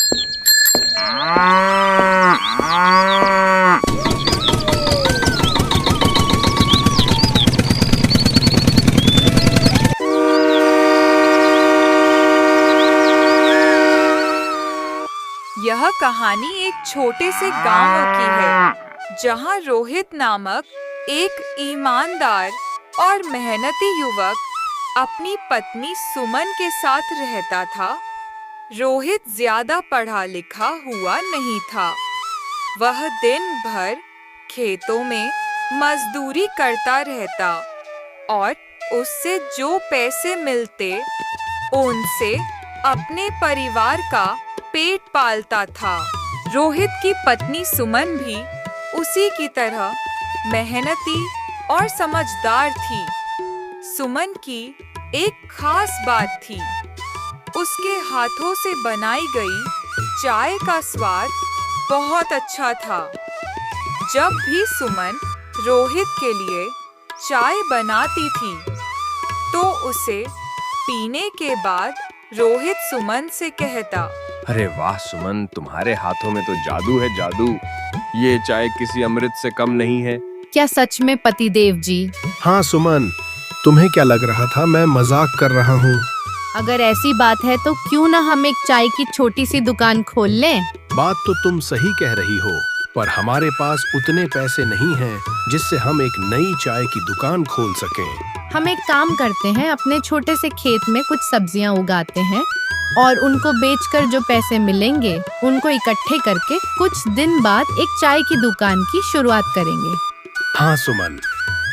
यह कहानी एक छोटे से गांव की है, जहां रोहित नामक एक ईमानदार और मेहनती युवक अपनी पत्नी सुमन के साथ रहता था। रोहित ज्यादा पढ़ा लिखा हुआ नहीं था। वह दिन भर खेतों में मजदूरी करता रहता और उससे जो पैसे मिलते उनसे अपने परिवार का पेट पालता था। रोहित की पत्नी सुमन भी उसी की तरह मेहनती और समझदार थी। सुमन की एक खास बात थी, उसके हाथों से बनाई गई चाय का स्वाद बहुत अच्छा था। जब भी सुमन रोहित के लिए चाय बनाती थी, तो उसे पीने के बाद रोहित सुमन से कहता, अरे वाह सुमन, तुम्हारे हाथों में तो जादू है जादू। ये चाय किसी अमृत से कम नहीं है। क्या सच में पतिदेव जी? हाँ सुमन, तुम्हें क्या लग रहा था मैं मजाक कर रहा हूँ? अगर ऐसी बात है तो क्यों ना हम एक चाय की छोटी सी दुकान खोल लें? बात तो तुम सही कह रही हो, पर हमारे पास उतने पैसे नहीं हैं जिससे हम एक नई चाय की दुकान खोल सकें। हम एक काम करते हैं, अपने छोटे से खेत में कुछ सब्जियां उगाते हैं और उनको बेचकर जो पैसे मिलेंगे उनको इकट्ठे करके कुछ दिन बाद एक चाय की दुकान की शुरुआत करेंगे। हाँ सुमन,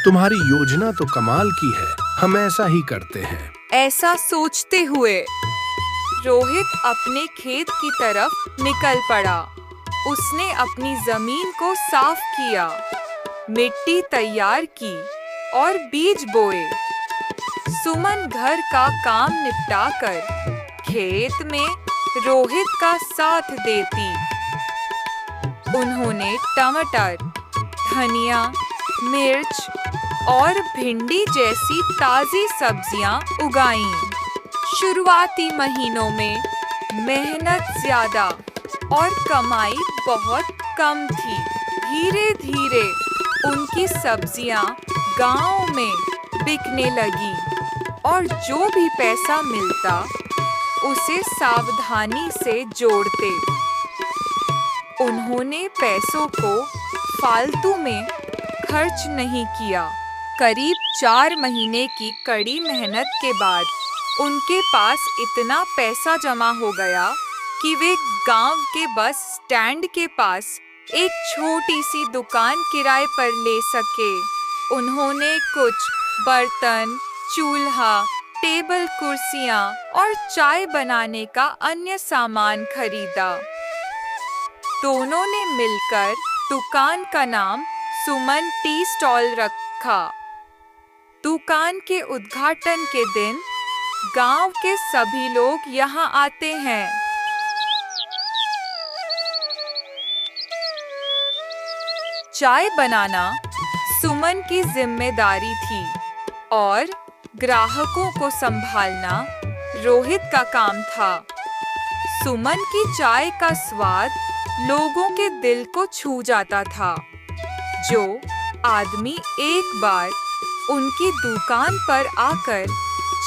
तुम्हारी योजना तो कमाल की है, हम ऐसा ही करते हैं। ऐसा सोचते हुए रोहित अपने खेत की तरफ निकल पड़ा। उसने अपनी जमीन को साफ किया, मिट्टी तैयार की और बीज बोए। सुमन घर का काम निपटाकर खेत में रोहित का साथ देती। उन्होंने टमाटर, धनिया, मिर्च और भिंडी जैसी ताजी सब्जियां उगाईं। शुरुआती महीनों में मेहनत ज्यादा और कमाई बहुत कम थी। धीरे धीरे उनकी सब्जियां गांव में बिकने लगी और जो भी पैसा मिलता उसे सावधानी से जोड़ते। उन्होंने पैसों को फालतू में खर्च नहीं किया। करीब 4 महीने की कड़ी मेहनत के बाद उनके पास इतना पैसा जमा हो गया कि वे गांव के बस स्टैंड के पास एक छोटी सी दुकान किराए पर ले सके। उन्होंने कुछ बर्तन, चूल्हा, टेबल कुर्सियां और चाय बनाने का अन्य सामान खरीदा। दोनों ने मिलकर दुकान का नाम सुमन टी स्टॉल रखा। दुकान के उद्घाटन के दिन गांव के सभी लोग यहां आते हैं। चाय बनाना सुमन की जिम्मेदारी थी और ग्राहकों को संभालना रोहित का काम था। सुमन की चाय का स्वाद लोगों के दिल को छू जाता था। जो आदमी एक बार उनकी दुकान पर आकर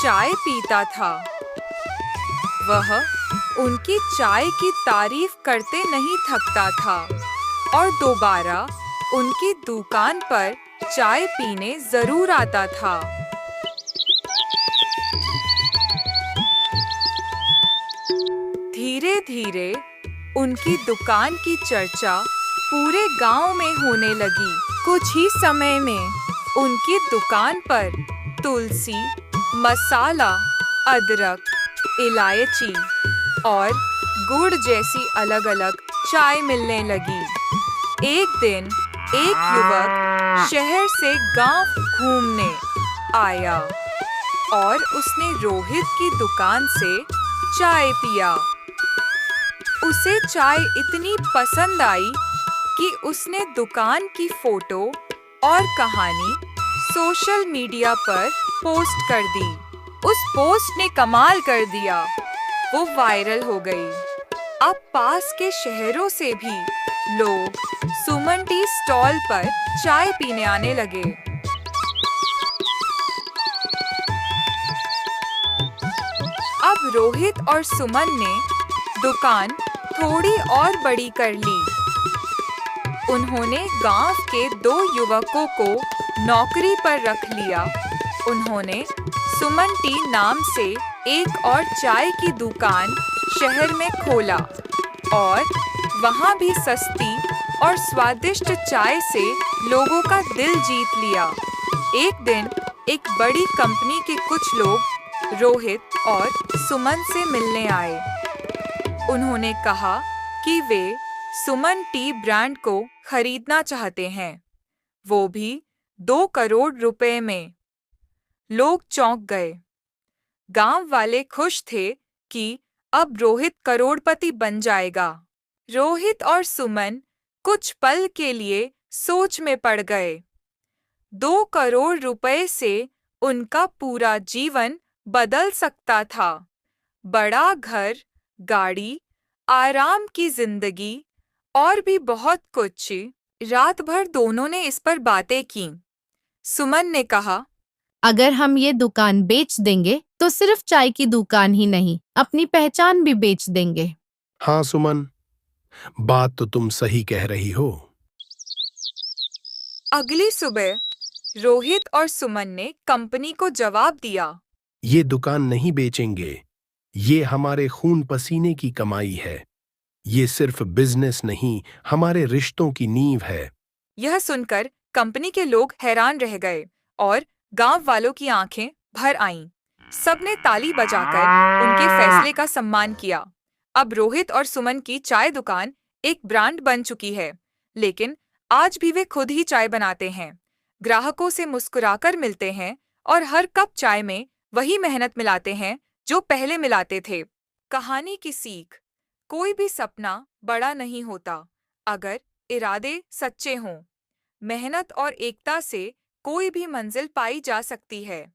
चाय पीता था, वह उनकी चाय की तारीफ करते नहीं थकता था और दोबारा उनकी दुकान पर चाय पीने जरूर आता था। धीरे धीरे उनकी दुकान की चर्चा पूरे गांव में होने लगी। कुछ ही समय में उनकी दुकान पर तुलसी, मसाला, अदरक, इलायची और गुड़ जैसी अलग-अलग चाय मिलने लगी। एक दिन एक युवक शहर से गांव घूमने आया और उसने रोहित की दुकान से चाय पिया। उसे चाय इतनी पसंद आई कि उसने दुकान की फोटो और कहानी सोशल मीडिया पर पोस्ट कर दी। उस पोस्ट ने कमाल कर दिया, वो वायरल हो गई। अब पास के शहरों से भी लोग सुमन टी स्टॉल पर चाय पीने आने लगे। अब रोहित और सुमन ने दुकान थोड़ी और बड़ी कर ली। उन्होंने गांव के 2 युवकों को नौकरी पर रख लिया। उन्होंने सुमन टी नाम से एक और चाय की दुकान शहर में खोला और वहां भी सस्ती और स्वादिष्ट चाय से लोगों का दिल जीत लिया। एक दिन एक बड़ी कंपनी के कुछ लोग रोहित और सुमन से मिलने आए। उन्होंने कहा कि वे सुमन टी ब्रांड को खरीदना चाहते हैं, वो भी 2 करोड़ रुपए में। लोग चौंक गए। गांव वाले खुश थे कि अब रोहित करोड़पति बन जाएगा। रोहित और सुमन कुछ पल के लिए सोच में पड़ गए। 2 करोड़ रुपए से उनका पूरा जीवन बदल सकता था। बड़ा घर, गाड़ी, आराम की जिंदगी और भी बहुत कुछ। रात भर दोनों ने इस पर बातें की। सुमन ने कहा, अगर हम ये दुकान बेच देंगे तो सिर्फ चाय की दुकान ही नहीं, अपनी पहचान भी बेच देंगे। हाँ सुमन, बात तो तुम सही कह रही हो। अगली सुबह रोहित और सुमन ने कंपनी को जवाब दिया, ये दुकान नहीं बेचेंगे। ये हमारे खून पसीने की कमाई है। ये सिर्फ बिजनेस नहीं, हमारे रिश्तों की नींव है। यह सुनकर कंपनी के लोग हैरान रह गए और गांव वालों की आंखें भर आईं। सबने ताली बजाकर उनके फैसले का सम्मान किया। अब रोहित और सुमन की चाय दुकान एक ब्रांड बन चुकी है, लेकिन आज भी वे खुद ही चाय बनाते हैं, ग्राहकों से मुस्कुराकर मिलते हैं और हर कप चाय में वही मेहनत मिलाते हैं जो पहले मिलाते थे। कहानी की सीख, कोई भी सपना बड़ा नहीं होता अगर इरादे सच्चे हों। मेहनत और एकता से कोई भी मंजिल पाई जा सकती है।